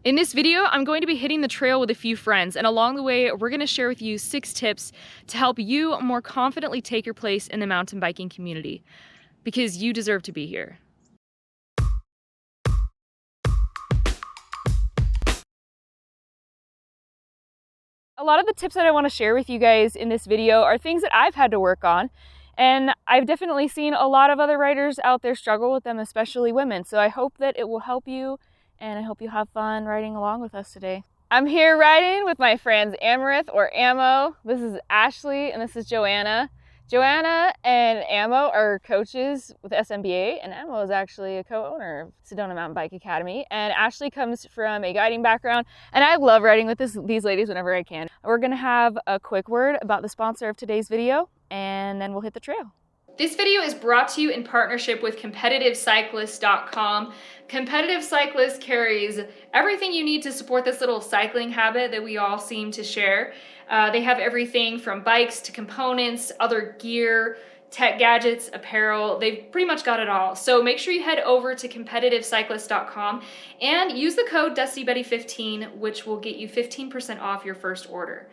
In this video, I'm going to be hitting the trail with a few friends, and along the way, we're going to share with you 6 tips to help you more confidently take your place in the mountain biking community, because you deserve to be here. A lot of the tips that I want to share with you guys in this video are things that I've had to work on, and I've definitely seen a lot of other riders out there struggle with them, especially women. So I hope that it will help you, and I hope you have fun riding along with us today. I'm here riding with my friends Amaranth or Ammo. This is Ashley and this is Joanna. Joanna and Ammo are coaches with SMBA, and Ammo is actually a co-owner of Sedona Mountain Bike Academy. And Ashley comes from a guiding background, and I love riding with these ladies whenever I can. We're gonna have a quick word about the sponsor of today's video, and then we'll hit the trail. This video is brought to you in partnership with CompetitiveCyclist.com. Competitive Cyclist carries everything you need to support this little cycling habit that we all seem to share. They have everything from bikes to components, other gear, tech gadgets, apparel. They've pretty much got it all. So make sure you head over to CompetitiveCyclist.com and use the code DustyBetty15, which will get you 15% off your first order.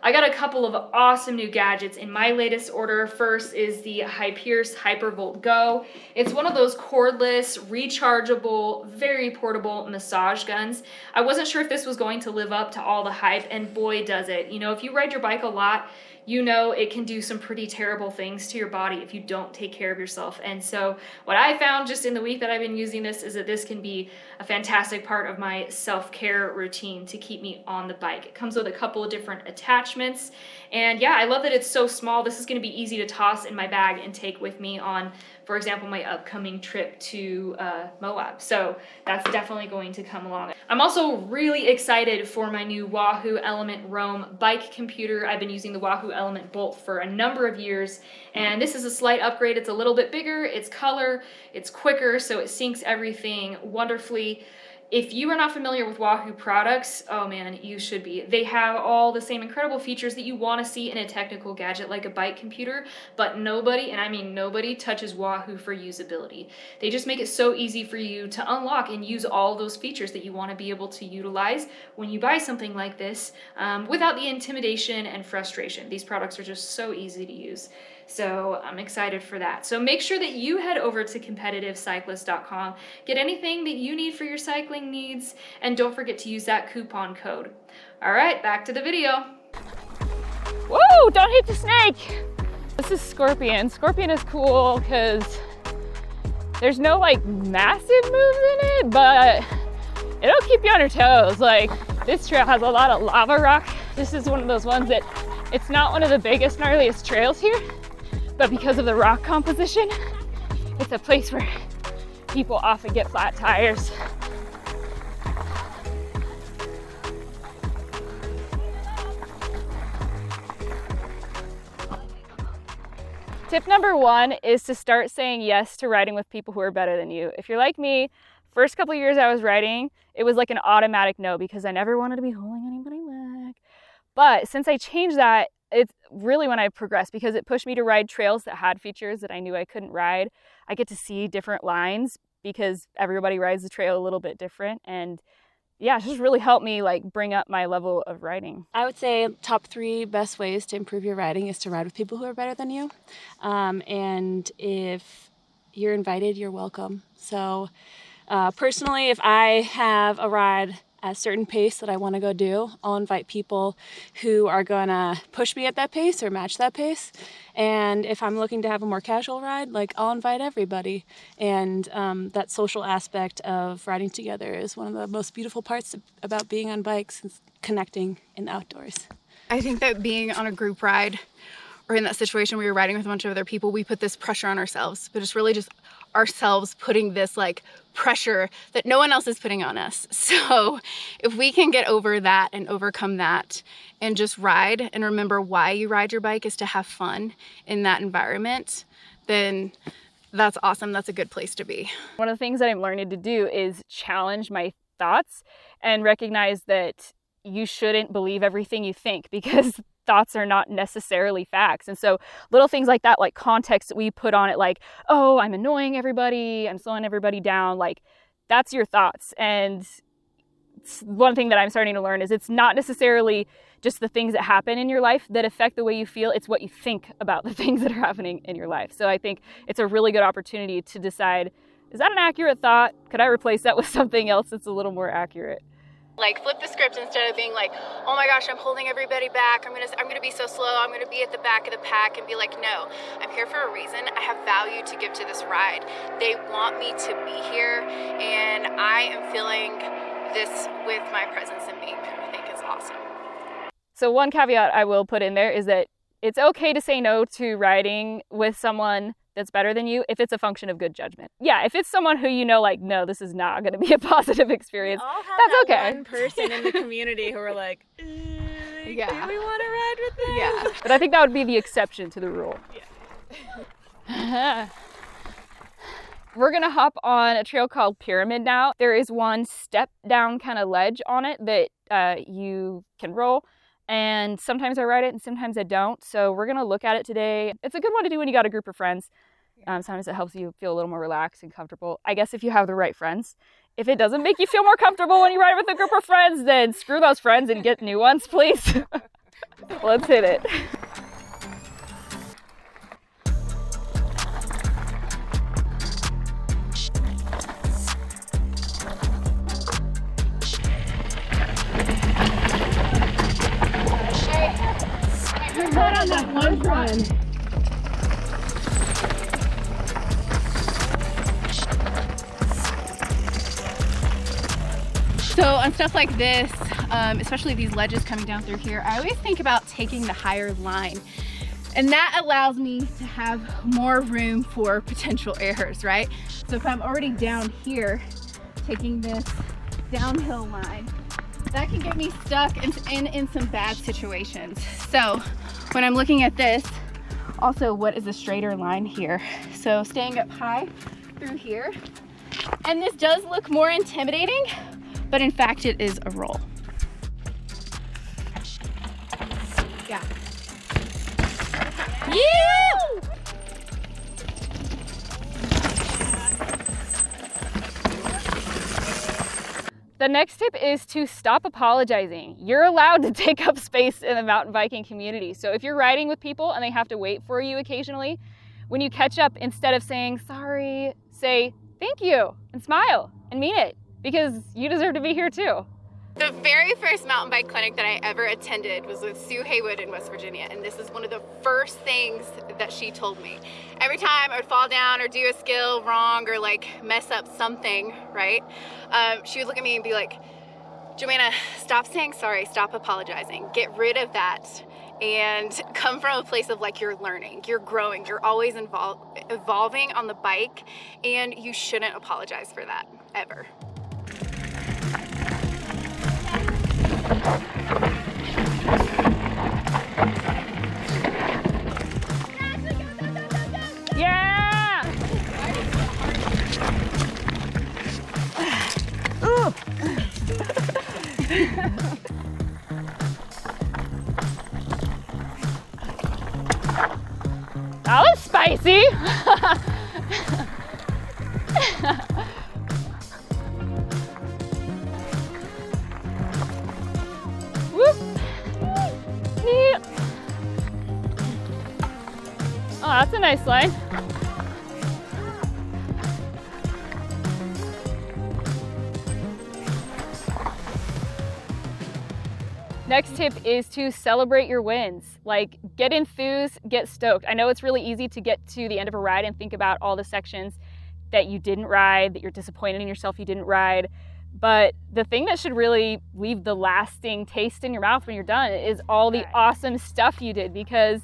I got a couple of awesome new gadgets in my latest order. First is the Hyperse Hypervolt Go. It's one of those cordless, rechargeable, very portable massage guns. I wasn't sure if this was going to live up to all the hype, and boy does it. You know, if you ride your bike a lot, you know it can do some pretty terrible things to your body if you don't take care of yourself. And so what I found just in the week that I've been using this is that this can be a fantastic part of my self-care routine to keep me on the bike. It comes with a couple of different attachments. And yeah, I love that it's so small. This is going to be easy to toss in my bag and take with me on, for example, my upcoming trip to Moab. So that's definitely going to come along. I'm also really excited for my new Wahoo Element Roam bike computer. I've been using the Wahoo Element Bolt for a number of years, and this is a slight upgrade. It's a little bit bigger, it's color, it's quicker, so it syncs everything wonderfully. If you are not familiar with Wahoo products, oh man, you should be. They have all the same incredible features that you want to see in a technical gadget like a bike computer, but nobody, and I mean nobody, touches Wahoo for usability. They just make it so easy for you to unlock and use all those features that you want to be able to utilize when you buy something like this without the intimidation and frustration. These products are just so easy to use. So I'm excited for that. So make sure that you head over to CompetitiveCyclist.com, get anything that you need for your cycling needs, and don't forget to use that coupon code. All right, back to the video. Whoa, don't hit the snake. This is Scorpion. Scorpion is cool because there's no like massive moves in it, but it'll keep you on your toes. Like this trail has a lot of lava rock. This is one of those ones that it's not one of the biggest, gnarliest trails here, but because of the rock composition, it's a place where people often get flat tires. Tip number 1 is to start saying yes to riding with people who are better than you. If you're like me, first couple of years I was riding, it was like an automatic no because I never wanted to be holding anybody back. But since I changed that, it's really when I progressed because it pushed me to ride trails that had features that I knew I couldn't ride. I get to see different lines because everybody rides the trail a little bit different. And yeah, it just really helped me like bring up my level of riding. I would say top 3 best ways to improve your riding is to ride with people who are better than you. And if you're invited, you're welcome. So personally, if I have a ride at a certain pace that I want to go do, I'll invite people who are going to push me at that pace or match that pace. And if I'm looking to have a more casual ride, like I'll invite everybody. And that social aspect of riding together is one of the most beautiful parts about being on bikes and connecting in the outdoors. I think that being on a group ride or in that situation where you're riding with a bunch of other people, we put this pressure on ourselves, but it's really just ourselves putting this like pressure that no one else is putting on us. So if we can get over that and overcome that and just ride and remember why you ride your bike is to have fun in that environment, then that's awesome. That's a good place to be. One of the things that I'm learning to do is challenge my thoughts and recognize that you shouldn't believe everything you think because thoughts are not necessarily facts. And so little things like that, like context that we put on it, like, oh, I'm annoying everybody, I'm slowing everybody down, like that's your thoughts. And one thing that I'm starting to learn is it's not necessarily just the things that happen in your life that affect the way you feel. It's what you think about the things that are happening in your life. So I think it's a really good opportunity to decide, is that an accurate thought? Could I replace that with something else that's a little more accurate? Like flip the script instead of being like, oh my gosh, I'm holding everybody back. I'm gonna be so slow. I'm gonna be at the back of the pack, and be like, no, I'm here for a reason. I have value to give to this ride. They want me to be here, and I am feeling this with my presence and being there. I think is awesome. So one caveat I will put in there is that it's okay to say no to riding with someone that's better than you if it's a function of good judgment. Yeah, if it's someone who you know, like, no, this is not going to be a positive experience, All have that's that okay. one person in the community who are like, Yeah. do we want to ride with them? Yeah. But I think that would be the exception to the rule. Yeah. We're going to hop on a trail called Pyramid now. There is one step down kind of ledge on it that you can roll. And sometimes I ride it and sometimes I don't. So we're going to look at it today. It's a good one to do when you got a group of friends. Sometimes it helps you feel a little more relaxed and comfortable. I guess if you have the right friends. If it doesn't make you feel more comfortable when you ride with a group of friends, then screw those friends and get new ones, please. Let's hit it. Not on that one run. So on stuff like this, especially these ledges coming down through here, I always think about taking the higher line. And that allows me to have more room for potential errors, right? So if I'm already down here, taking this downhill line, that can get me stuck in some bad situations. So when I'm looking at this, also what is a straighter line here? So staying up high through here. And this does look more intimidating, but in fact it is a roll. Yeah. Yeah! The next tip is to stop apologizing. You're allowed to take up space in the mountain biking community. So if you're riding with people and they have to wait for you occasionally, when you catch up, instead of saying sorry, say thank you and smile and mean it, because you deserve to be here too. The very first mountain bike clinic that I ever attended was with Sue Haywood in West Virginia, and this is one of the first things that she told me. Every time I would fall down or do a skill wrong or like mess up something, right? She would look at me and be like, Joanna, stop saying sorry, stop apologizing, get rid of that, and come from a place of like you're learning, you're growing, you're always evolving on the bike, and you shouldn't apologize for that, ever. Yeah! Ooh. That was spicy. Whoop. Yeah. Oh, that's a nice line. Next tip is to celebrate your wins. Like, get enthused, get stoked. I know it's really easy to get to the end of a ride and think about all the sections that you didn't ride, that you're disappointed in yourself you didn't ride. But the thing that should really leave the lasting taste in your mouth when you're done is all the awesome stuff you did, because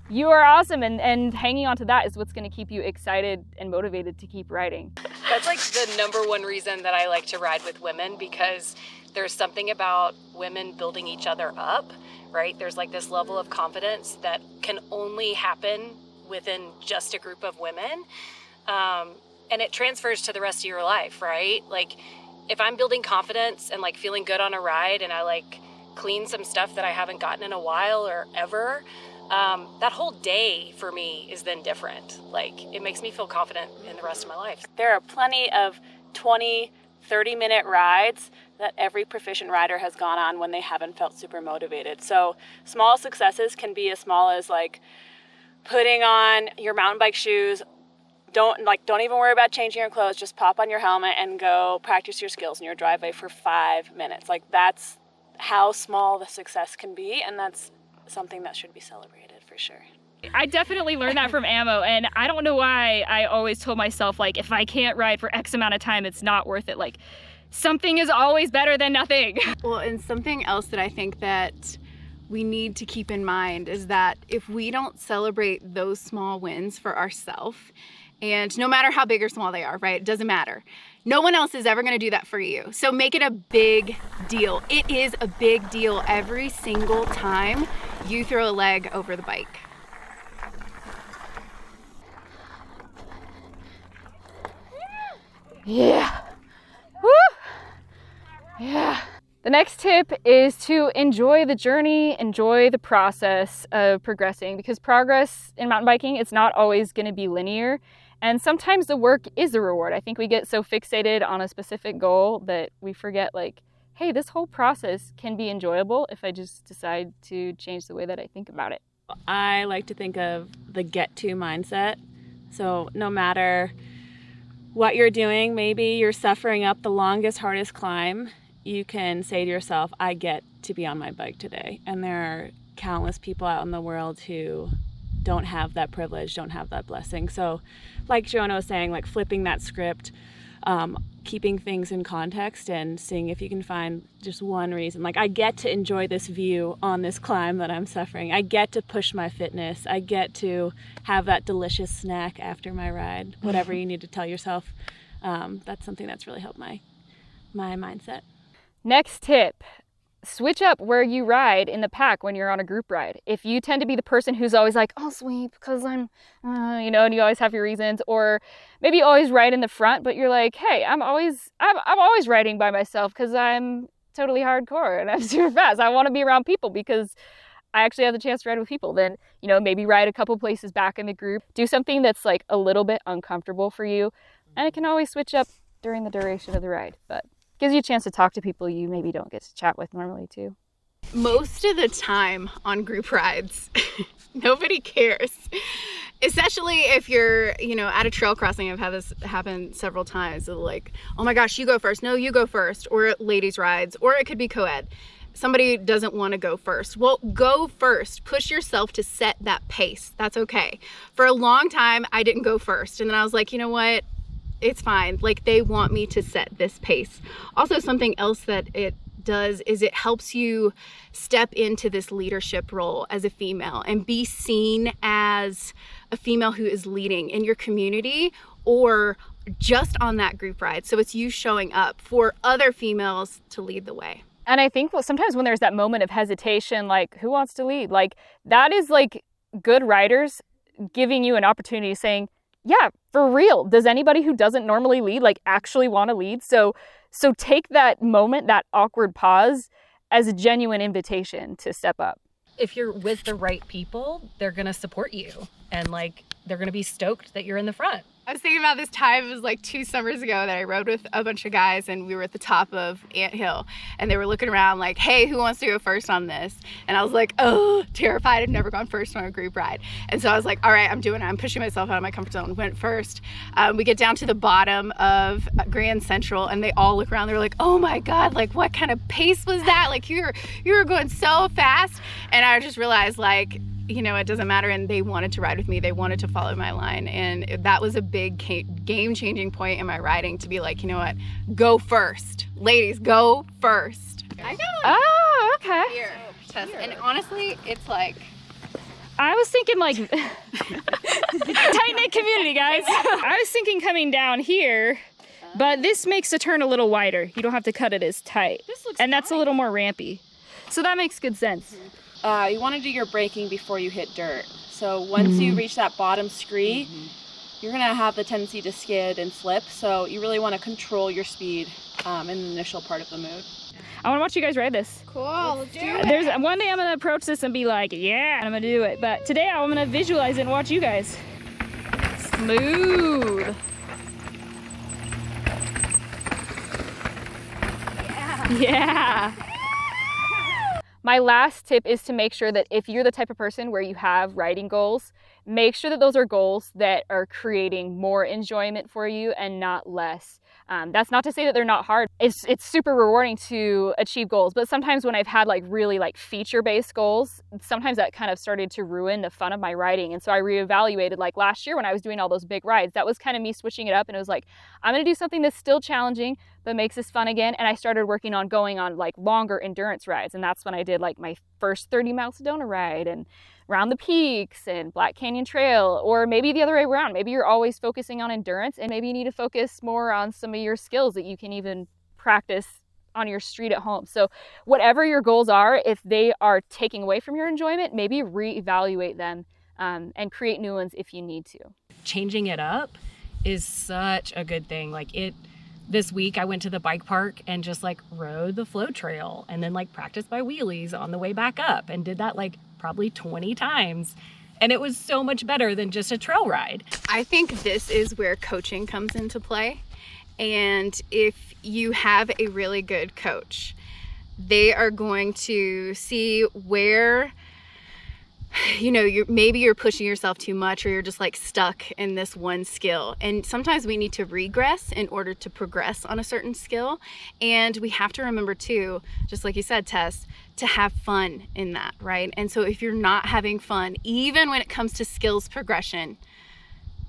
you are awesome, and hanging on to that is what's going to keep you excited and motivated to keep riding. That's like the number one reason that I like to ride with women, because there's something about women building each other up, right? There's like this level of confidence that can only happen within just a group of women. And it transfers to the rest of your life, right? Like if I'm building confidence and like feeling good on a ride, and I like clean some stuff that I haven't gotten in a while or ever, that whole day for me is then different. Like it makes me feel confident in the rest of my life. There are plenty of 20, 30-minute rides that every proficient rider has gone on when they haven't felt super motivated. So small successes can be as small as like putting on your mountain bike shoes. Don't even worry about changing your clothes. Just pop on your helmet and go practice your skills in your driveway for 5 minutes. Like, that's how small the success can be, and that's something that should be celebrated for sure. I definitely learned that from Ammo, and I don't know why I always told myself, like, if I can't ride for X amount of time, it's not worth it. Like, something is always better than nothing. Well, and something else that I think that we need to keep in mind is that if we don't celebrate those small wins for ourselves, and no matter how big or small they are, right? It doesn't matter. No one else is ever gonna do that for you. So make it a big deal. It is a big deal every single time you throw a leg over the bike. Yeah. Woo! Yeah. The next tip is to enjoy the journey, enjoy the process of progressing, because progress in mountain biking, it's not always going to be linear. And sometimes the work is the reward. I think we get so fixated on a specific goal that we forget, like, hey, this whole process can be enjoyable if I just decide to change the way that I think about it. I like to think of the get-to mindset. So no matter what you're doing, maybe you're suffering up the longest, hardest climb, you can say to yourself, I get to be on my bike today. And there are countless people out in the world who don't have that privilege, don't have that blessing. So like Joanna was saying, like flipping that script, keeping things in context and seeing if you can find just one reason. Like, I get to enjoy this view on this climb that I'm suffering. I get to push my fitness. I get to have that delicious snack after my ride, whatever you need to tell yourself. That's something that's really helped my mindset. Next tip, switch up where you ride in the pack when you're on a group ride. If you tend to be the person who's always like, I'll sweep because I'm, and you always have your reasons, or maybe you always ride in the front, but you're like, hey, I'm always riding by myself because I'm totally hardcore and I'm super fast. I want to be around people because I actually have the chance to ride with people. Then, maybe ride a couple places back in the group. Do something that's like a little bit uncomfortable for you, and it can always switch up during the duration of the ride, but gives you a chance to talk to people you maybe don't get to chat with normally too. Most of the time on group rides, nobody cares. Especially if you're, at a trail crossing. I've had this happen several times. Like, oh my gosh, you go first. No, you go first. Or at ladies' rides, or it could be co-ed. Somebody doesn't want to go first. Well, go first. Push yourself to set that pace. That's okay. For a long time, I didn't go first. And then I was like, you know what? It's fine. Like, they want me to set this pace. Also, something else that it does is it helps you step into this leadership role as a female and be seen as a female who is leading in your community or just on that group ride. So it's you showing up for other females to lead the way. And I think sometimes when there's that moment of hesitation, like, who wants to lead? Like, that is like good riders giving you an opportunity, saying, yeah, for real. Does anybody who doesn't normally lead, like, actually want to lead? So take that moment, that awkward pause, as a genuine invitation to step up. If you're with the right people, they're going to support you. And, they're going to be stoked that you're in the front. I was thinking about this time, it was like 2 summers ago that I rode with a bunch of guys and we were at the top of Ant Hill and they were looking around like, hey, who wants to go first on this? And I was like, oh, terrified. I've never gone first on a group ride. And so I was like, all right, I'm doing it. I'm pushing myself out of my comfort zone. Went first. We get down to the bottom of Grand Central and they all look around. They're like, oh my God, like what kind of pace was that? Like you were going so fast. And I just realized like, it doesn't matter. And they wanted to ride with me. They wanted to follow my line. And that was a big game-changing point in my riding to be like, you know what? Go first. Ladies, go first. I got Oh, okay. here. And honestly, it's like... I was thinking like, tight-knit community, guys. I was thinking coming down here, but this makes the turn a little wider. You don't have to cut it as tight. And that's a little more rampy. So that makes good sense. You want to do your braking before you hit dirt. So once you reach that bottom scree, you're going to have the tendency to skid and slip. So you really want to control your speed in the initial part of the move. I want to watch you guys ride this. Cool, let's do it. There's one day I'm going to approach this and be like, yeah, and I'm going to do it. But today I'm going to visualize it and watch you guys. Smooth. Yeah. Yeah. My last tip is to make sure that if you're the type of person where you have riding goals, make sure that those are goals that are creating more enjoyment for you and not less. That's not to say that they're not hard. It's super rewarding to achieve goals, but sometimes when I've had like really like feature-based goals, sometimes that kind of started to ruin the fun of my riding. And so I reevaluated, like last year when I was doing all those big rides, that was kind of me switching it up, and it was like, I'm gonna do something that's still challenging but makes this fun again. And I started working on going on like longer endurance rides, and that's when I did like my first 30-mile Sedona ride and Round the Peaks and Black Canyon Trail. Or maybe the other way around, maybe you're always focusing on endurance and maybe you need to focus more on some of your skills that you can even practice on your street at home. So whatever your goals are, if they are taking away from your enjoyment, maybe reevaluate them and create new ones if you need to. Changing it up is such a good thing. This week I went to the bike park and just like rode the flow trail and then like practiced my wheelies on the way back up and did that like probably 20 times. And it was so much better than just a trail ride. I think this is where coaching comes into play. And if you have a really good coach, they are going to see where, you know, maybe you're pushing yourself too much, or you're just like stuck in this one skill. And sometimes we need to regress in order to progress on a certain skill. And we have to remember too, just like you said, Tess, to have fun in that, right? And so if you're not having fun, even when it comes to skills progression,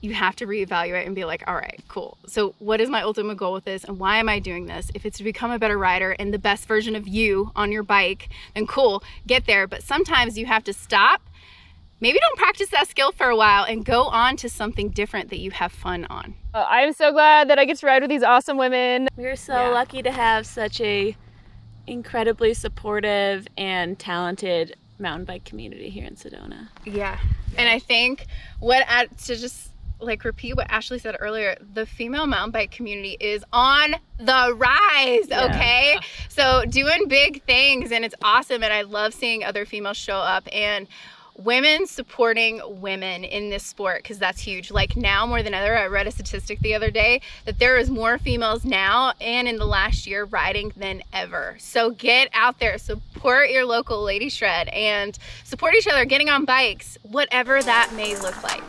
you have to reevaluate and be like, all right, cool. So what is my ultimate goal with this, and why am I doing this? If it's to become a better rider and the best version of you on your bike, then cool, get there. But sometimes you have to stop. Maybe don't practice that skill for a while and go on to something different that you have fun on. I'm so glad that I get to ride with these awesome women. We're so lucky to have such a incredibly supportive and talented mountain bike community here in Sedona. Yeah. And I think to just like repeat what Ashley said earlier, the female mountain bike community is on the rise, okay? So doing big things, and it's awesome, and I love seeing other females show up, and women supporting women in this sport, because that's huge. Like now more than ever, I read a statistic the other day that there is more females now and in the last year riding than ever. So get out there, support your local lady shred, and support each other getting on bikes, whatever that may look like.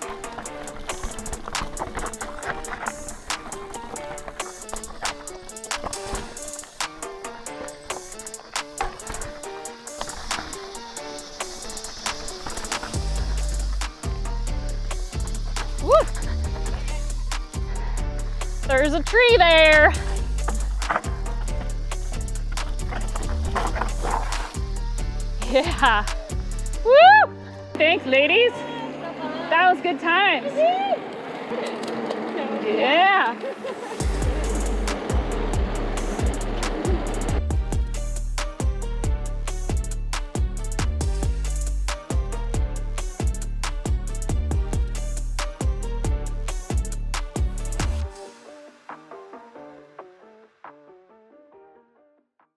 Woo! There's a tree there. Yeah. Woo! Thanks, ladies. That was good times. Yeah.